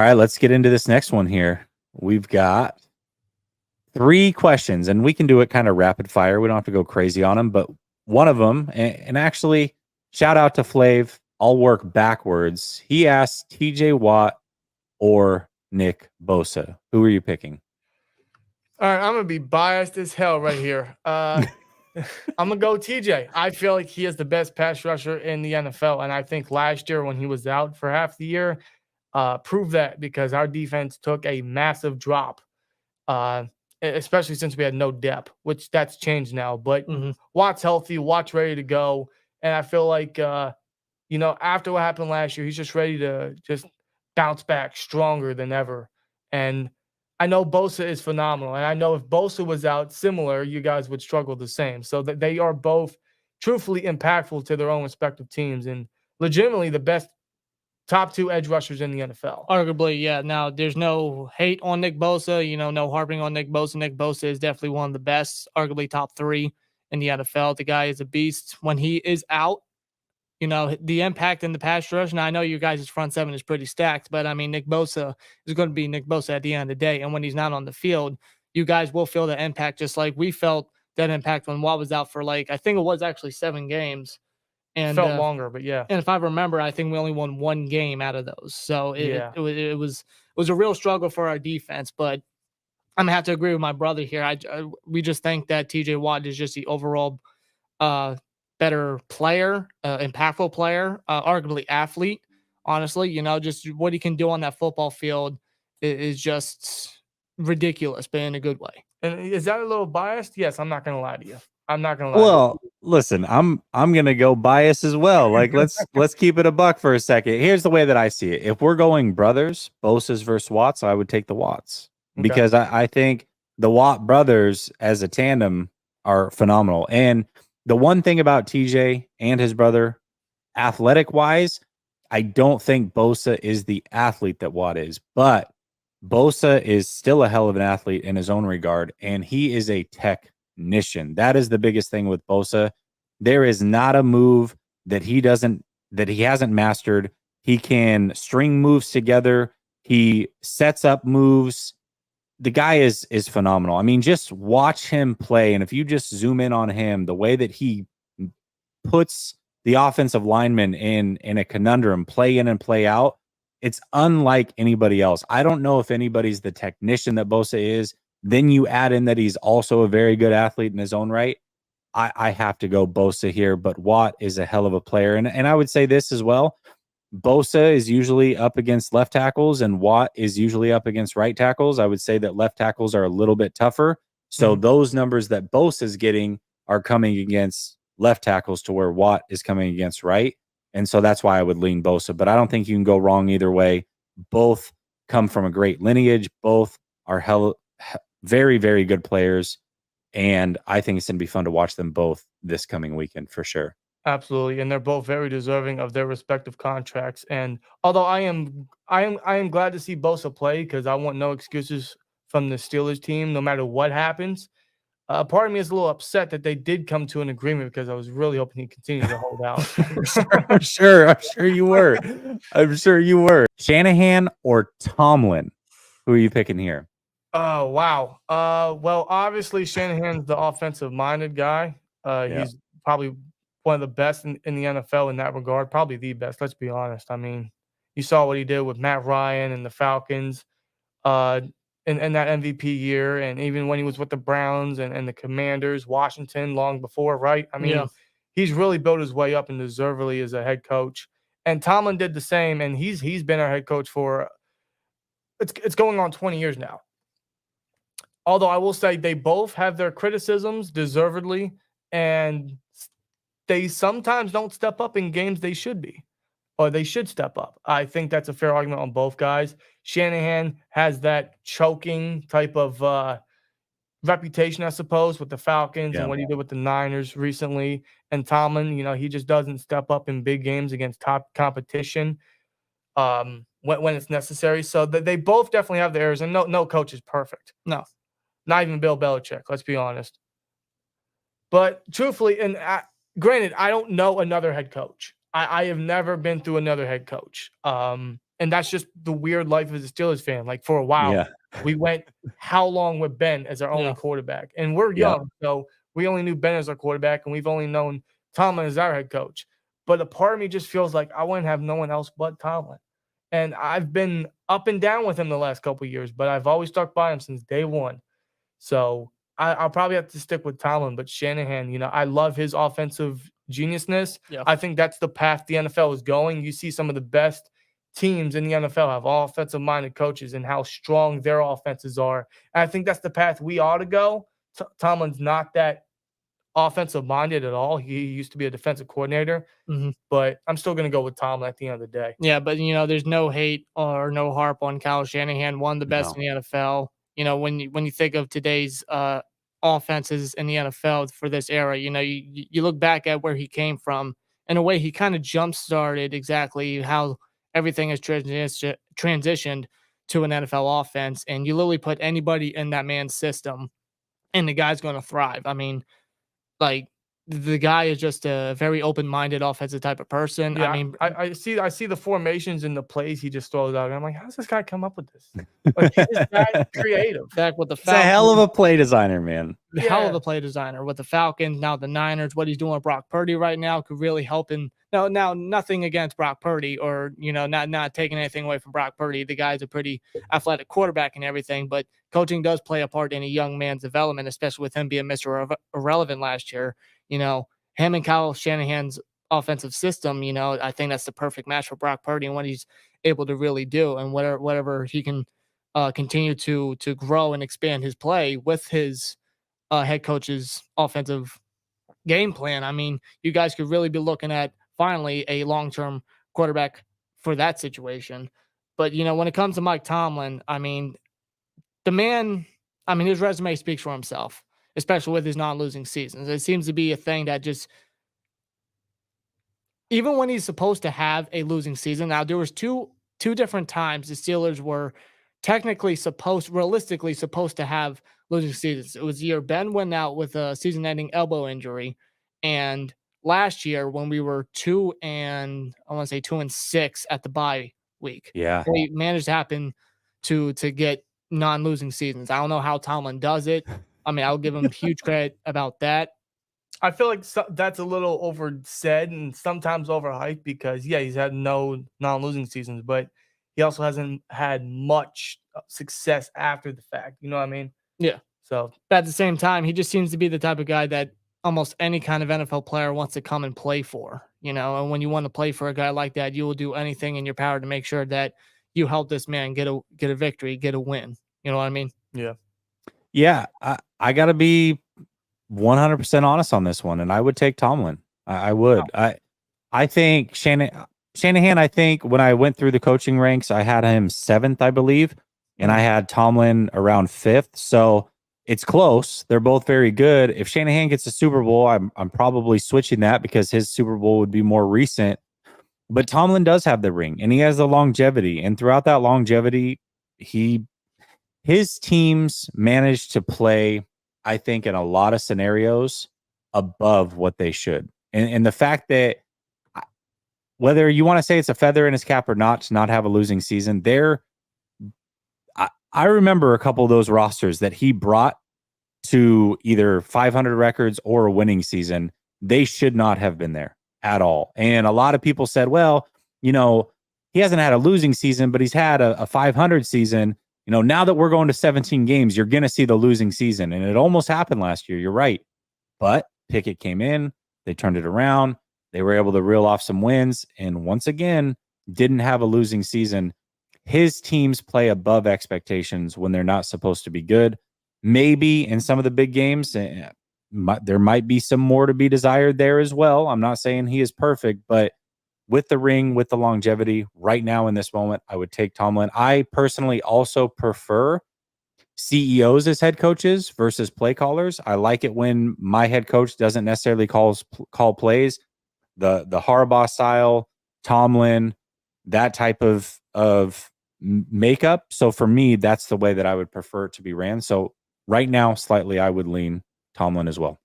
All right, let's get into this next one here. We've got 3 questions, and we can do it kind of rapid fire. We don't have to go crazy on them, but one of them, and actually, shout out to Flav. I'll work backwards. He asked TJ Watt or Nick Bosa. Who are you picking? All right, I'm gonna be biased as hell right here. I'm gonna go TJ. I feel like he is the best pass rusher in the NFL, and I think last year when he was out for half the year, proved that because our defense took a massive drop, especially since we had no depth, which that's changed now. But Watt's healthy, Watt's ready to go, and I feel like after what happened last year, he's just ready to just bounce back stronger than ever. And I know Bosa is phenomenal, and I know if Bosa was out, similar, you guys would struggle the same. So that they are both truthfully impactful to their own respective teams, and legitimately the best top 2 edge rushers in the NFL. Arguably, yeah. Now, there's no hate on Nick Bosa, no harping on Nick Bosa. Nick Bosa is definitely one of the best, arguably top 3 in the NFL. The guy is a beast. When he is out, the impact in the pass rush. Now, I know you guys' front 7 is pretty stacked, but I mean, Nick Bosa is going to be Nick Bosa at the end of the day. And when he's not on the field, you guys will feel the impact just like we felt that impact when Watt was out for I think it was actually 7 games. And felt longer, but yeah. And if I remember, I think we only won 1 game out of those. So it was a real struggle for our defense. But I'm gonna have to agree with my brother here. We just think that TJ Watt is just the overall better player, impactful player, arguably athlete. Honestly, just what he can do on that football field is just ridiculous, but in a good way. And is that a little biased? Yes, I'm not gonna lie to you. I'm not gonna lie. Well, listen, I'm gonna go bias as well. Like let's keep it a buck for a second. Here's the way that I see it. If we're going brothers, Bosa's versus Watts, I would take the Watts because I think the Watt brothers as a tandem are phenomenal. And the one thing about TJ and his brother, athletic wise, I don't think Bosa is the athlete that Watt is, but Bosa is still a hell of an athlete in his own regard, and he is a technician. That is the biggest thing with Bosa. There is not a move that he hasn't mastered. He can string moves together. He sets up moves. The guy is phenomenal. I mean, just watch him play, and if you just zoom in on him, the way that he puts the offensive lineman in a conundrum, play in and play out, it's unlike anybody else. I don't know if anybody's the technician that Bosa is. Then you add in that he's also a very good athlete in his own right. I have to go Bosa here, but Watt is a hell of a player. And I would say this as well. Bosa is usually up against left tackles and Watt is usually up against right tackles. I would say that left tackles are a little bit tougher. So those numbers that Bosa is getting are coming against left tackles to where Watt is coming against right. And so that's why I would lean Bosa. But I don't think you can go wrong either way. Both come from a great lineage. Both are very, very good players. And I think it's going to be fun to watch them both this coming weekend for sure. Absolutely, and they're both very deserving of their respective contracts. And although I am glad to see Bosa play because I want no excuses from the Steelers team, no matter what happens. Part of me is a little upset that they did come to an agreement because I was really hoping he'd continue to hold out. I'm sure you were. I'm sure you were. Shanahan or Tomlin? Who are you picking here? Oh, wow. Well, obviously Shanahan's the offensive-minded guy. He's probably one of the best in the NFL in that regard, probably the best, let's be honest. I mean, you saw what he did with Matt Ryan and the Falcons in that MVP year, and even when he was with the Browns and the Commanders, Washington, long before, right? I mean, he's really built his way up and deservedly as a head coach. And Tomlin did the same, and he's been our head coach for it's going on 20 years now. Although I will say they both have their criticisms deservedly, and they sometimes don't step up in games they should be, or they should step up. I think that's a fair argument on both guys. Shanahan has that choking type of reputation, I suppose, with the Falcons and what he did with the Niners recently. And Tomlin, he just doesn't step up in big games against top competition when it's necessary. So they both definitely have their errors, and no coach is perfect. No, not even Bill Belichick, let's be honest. But truthfully, and granted, I don't know another head coach. I have never been through another head coach. And that's just the weird life as a Steelers fan. Like for a while, we went how long with Ben as our only quarterback? And we're young, so we only knew Ben as our quarterback, and we've only known Tomlin as our head coach. But a part of me just feels like I wouldn't have no one else but Tomlin. And I've been up and down with him the last couple of years, but I've always stuck by him since day one. So I'll probably have to stick with Tomlin, but Shanahan, I love his offensive geniusness. Yeah. I think that's the path the NFL is going. You see some of the best teams in the NFL have offensive-minded coaches and how strong their offenses are. And I think that's the path we ought to go. Tomlin's not that offensive-minded at all. He used to be a defensive coordinator, but I'm still going to go with Tomlin at the end of the day. Yeah, but, there's no hate or no harp on Kyle Shanahan, one of the best in the NFL. When you think of today's offenses in the NFL for this era, you look back at where he came from. In a way, he kind of jump-started exactly how everything has transitioned to an NFL offense, and you literally put anybody in that man's system, and the guy's going to thrive. I mean, like, the guy is just a very open-minded offensive type of person. Yeah, I mean, I see the formations and the plays he just throws out, and I'm like, how does this guy come up with this? Like, he's just that creative. back with the He's a hell of a play designer, man. hell of a play designer with the Falcons, now the Niners. What he's doing with Brock Purdy right now could really help him. Now, nothing against Brock Purdy, or not taking anything away from Brock Purdy. The guy's a pretty athletic quarterback and everything, but coaching does play a part in a young man's development, especially with him being Mr. Irrelevant last year. Him and Kyle Shanahan's offensive system, I think that's the perfect match for Brock Purdy and what he's able to really do, and whatever he can continue to grow and expand his play with his head coach's offensive game plan. I mean, you guys could really be looking at finally a long-term quarterback for that situation. But, when it comes to Mike Tomlin, I mean, his resume speaks for himself, especially with his non-losing seasons. It seems to be a thing that just, even when he's supposed to have a losing season. Now, there was two different times the Steelers were realistically supposed to have losing seasons. It was the year Ben went out with a season-ending elbow injury, and last year when we were 2-6 at the bye week. Yeah, they managed to happen to get non-losing seasons. I don't know how Tomlin does it. I mean, I'll give him huge credit about that. I feel like that's a little oversaid and sometimes overhyped because, he's had no non-losing seasons, but he also hasn't had much success after the fact. You know what I mean? Yeah. So, but at the same time, he just seems to be the type of guy that almost any kind of NFL player wants to come and play for, and when you want to play for a guy like that, you will do anything in your power to make sure that you help this man get a victory, get a win. You know what I mean? Yeah. Yeah. I got to be 100% honest on this one, and I would take Tomlin. I would. I think Shanahan, I think when I went through the coaching ranks, I had him 7th, I believe, and I had Tomlin around 5th. So it's close. They're both very good. If Shanahan gets a Super Bowl, I'm probably switching that because his Super Bowl would be more recent. But Tomlin does have the ring, and he has the longevity. And throughout that longevity, his teams managed to play, I think, in a lot of scenarios above what they should. And the fact that, whether you want to say it's a feather in his cap or not to not have a losing season, I remember a couple of those rosters that he brought to either 500 records or a winning season. They should not have been there at all. And a lot of people said, well, he hasn't had a losing season, but he's had a 500 season. Now that we're going to 17 games, you're going to see the losing season. And it almost happened last year. You're right. But Pickett came in. They turned it around. They were able to reel off some wins. And once again, didn't have a losing season. His teams play above expectations when they're not supposed to be good. Maybe in some of the big games, there might be some more to be desired there as well. I'm not saying he is perfect, but with the ring, with the longevity, right now in this moment, I would take Tomlin. I personally also prefer CEOs as head coaches versus play callers. I like it when my head coach doesn't necessarily call plays. The Harbaugh style, Tomlin, that type of makeup. So for me, that's the way that I would prefer it to be ran. So right now, slightly, I would lean Tomlin as well.